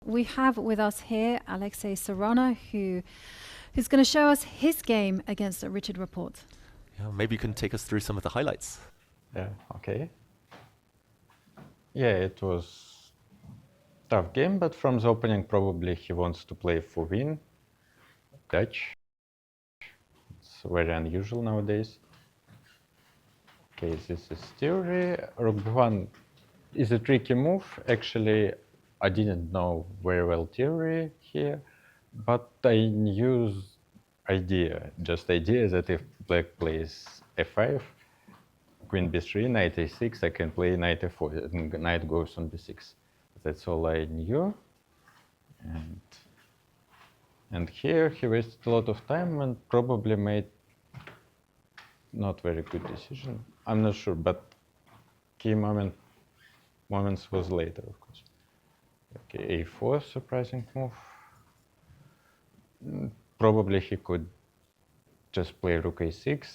we have with us here Alexey Sarana, who's going to show us his game against Richard Rapport. Yeah, maybe you can take us through some of the highlights. Yeah, okay. Yeah, it was a tough game, but from the opening probably he wants to play for win. Dutch. It's very unusual nowadays. Okay, this is theory. Rook b1 is a tricky move. Actually, I didn't know very well theory here, but I knew just idea that if black plays f5, queen b3, knight a6, I can play knight f4, and knight goes on b6. That's all I knew. And here he wasted a lot of time and probably made not very good decision. I'm not sure, but key moments was later, of course. Okay, a4, surprising move. Probably he could just play rook a6,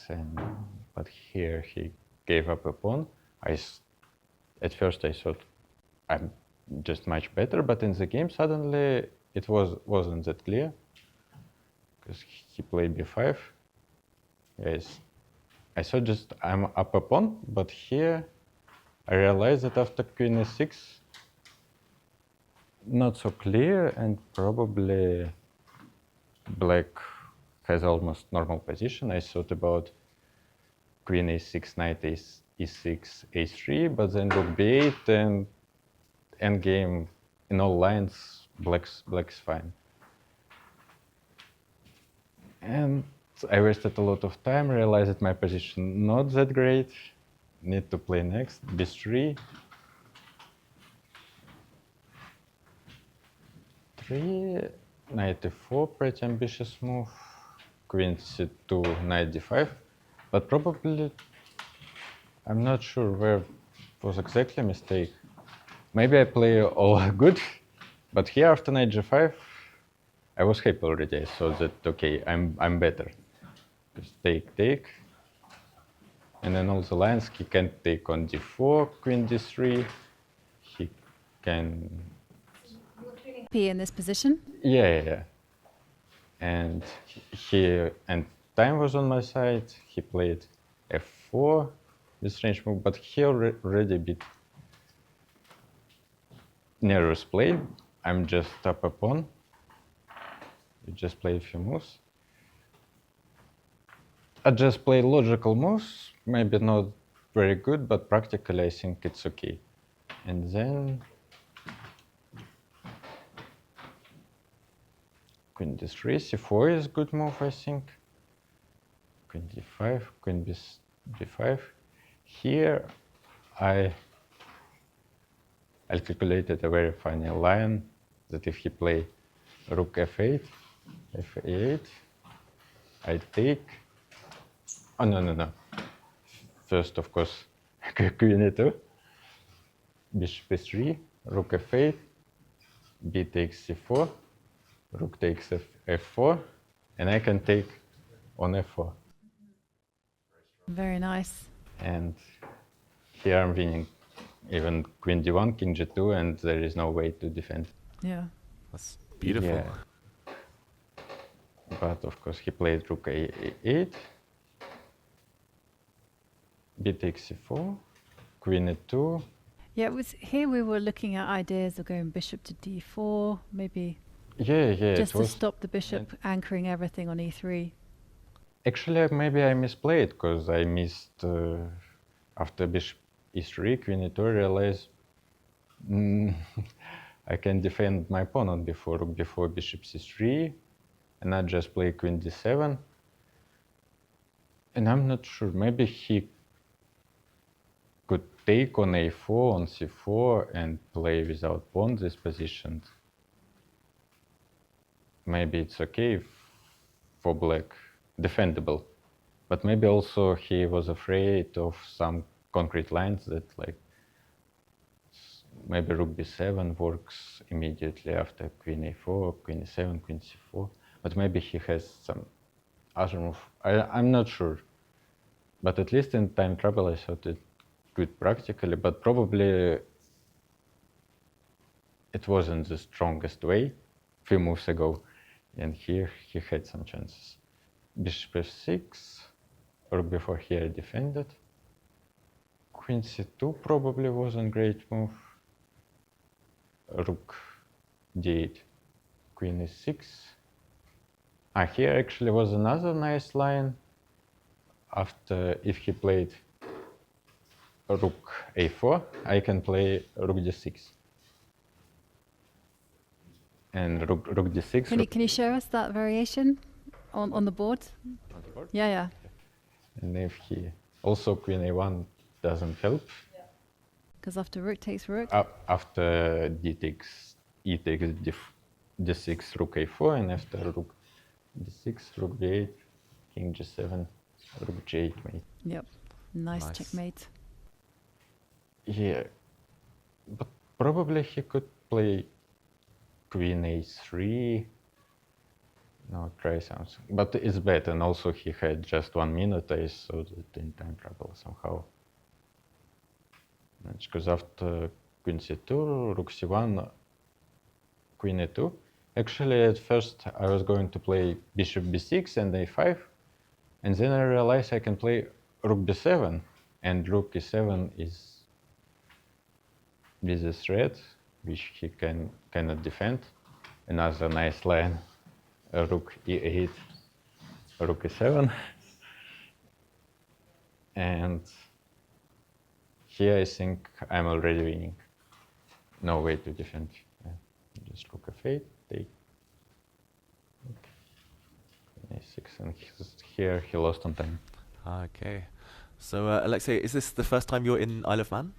but here he gave up a pawn. At first I thought I'm just much better, but in the game suddenly it wasn't that clear, because he played b5. Yes, I thought just I'm up a pawn, but here I realized that after queen e6, not so clear, and probably black has almost normal position. I thought about queen a6, knight e6, a3, but then rook b8 and endgame in all lines, black's fine. And I wasted a lot of time, realized that my position not that great. Need to play next, b3. 3, knight e4, pretty ambitious move. Queen c2, knight d5. But probably, I'm not sure where was exactly a mistake. Maybe I play all good, but here after knight g5, I was happy already. I thought that, okay, I'm better. Just take. And then all the lines, he can take on d4, queen d3. He can... Be in this position? Yeah. And time was on my side. He played f4, this strange move, but he already a bit nervous play. I'm just up a pawn. You just play a few moves. I just play logical moves, maybe not very good, but practically I think it's okay. And then queen d3, c4 is good move, I think. Queen d5, queen b5. Here I calculated a very funny line that if he play rook f8, f8, I take. Oh, no. First, of course, queen e2, bishop e3, rook f8, b takes c4, rook takes f4, and I can take on f4. Very nice. And here I'm winning. Even queen d1, king g2, and there is no way to defend. Yeah. That's beautiful. Yeah. But of course he played rook a8, b takes c4, queen e2. Yeah, here we were looking at ideas of going bishop to d4, maybe just to stop the bishop anchoring everything on e3. Actually, maybe I misplayed, because I missed after bishop e3, queen e2, I realized I can defend my pawn on before bishop c3, and not just play queen d7. And I'm not sure, maybe he could take on a4, on c4, and play without pawn this position. Maybe it's okay for black, defendable. But maybe also he was afraid of some concrete lines that, like, maybe rook b7 works immediately after queen a4, queen e7, queen c4. But maybe he has some other move. I'm not sure. But at least in time trouble, I thought it good practically. But probably it wasn't the strongest way a few moves ago, and here he had some chances. Bishop f6, rook b4 here defended. Queen c2 probably wasn't a great move. Rook d8, queen e6. Here actually was another nice line. After, if he played rook a4, I can play rook d6. And rook d6. Can you show us that variation on the board? On the board? Yeah, yeah. And if he also queen a1 doesn't help. Because after rook takes rook. After e takes d6, rook a4, and after rook d6, rook d8, king g7, rook g8 mate. Yep, nice checkmate. Yeah, but probably he could play queen a3. No, try something. But it's bad, and also he had just 1 minute, I saw that in time trouble somehow. Because after queen c2, rook c1, queen a2. Actually, at first I was going to play bishop b6 and a5, and then I realized I can play rook b7, and rook e7 is a threat which he cannot defend. Another nice line, rook e8, rook e7, and here I think I'm already winning. No way to defend. Just rook f8, take a6, and here he lost on time. Okay. So Alexey, is this the first time you're in Isle of Man?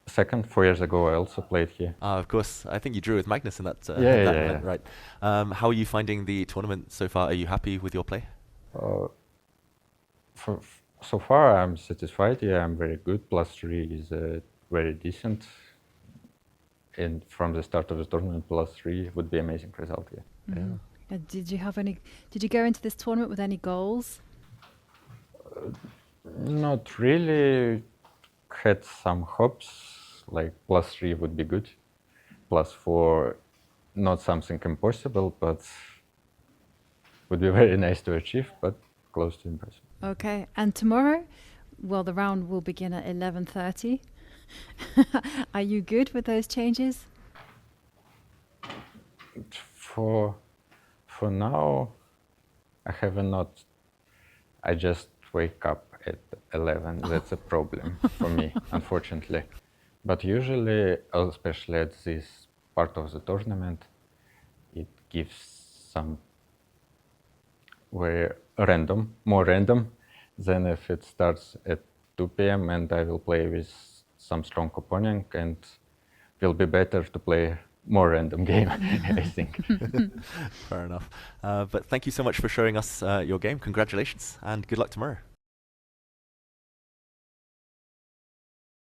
Second, 4 years ago I also played here. Of course. I think you drew with Magnus in that, event, right? How are you finding the tournament so far? Are you happy with your play? So far I'm satisfied. Yeah, I'm very good. +3 is very decent. And from the start of the tournament, +3 would be amazing result. Yeah. Mm-hmm. Yeah. Did you go into this tournament with any goals? Not really. Had some hopes, like +3 would be good. +4, not something impossible, but would be very nice to achieve, but close to impossible. Okay, and tomorrow, well, the round will begin at 11:30. Are you good with those changes? For now, I have not. I just wake up at 11. That's a problem for me, unfortunately. But usually, especially at this part of the tournament, it gives some very more random than if it starts at 2 p.m. and I will play with some strong opponent, and will be better to play more random game, I think. Fair enough. But thank you so much for showing us your game. Congratulations and good luck tomorrow.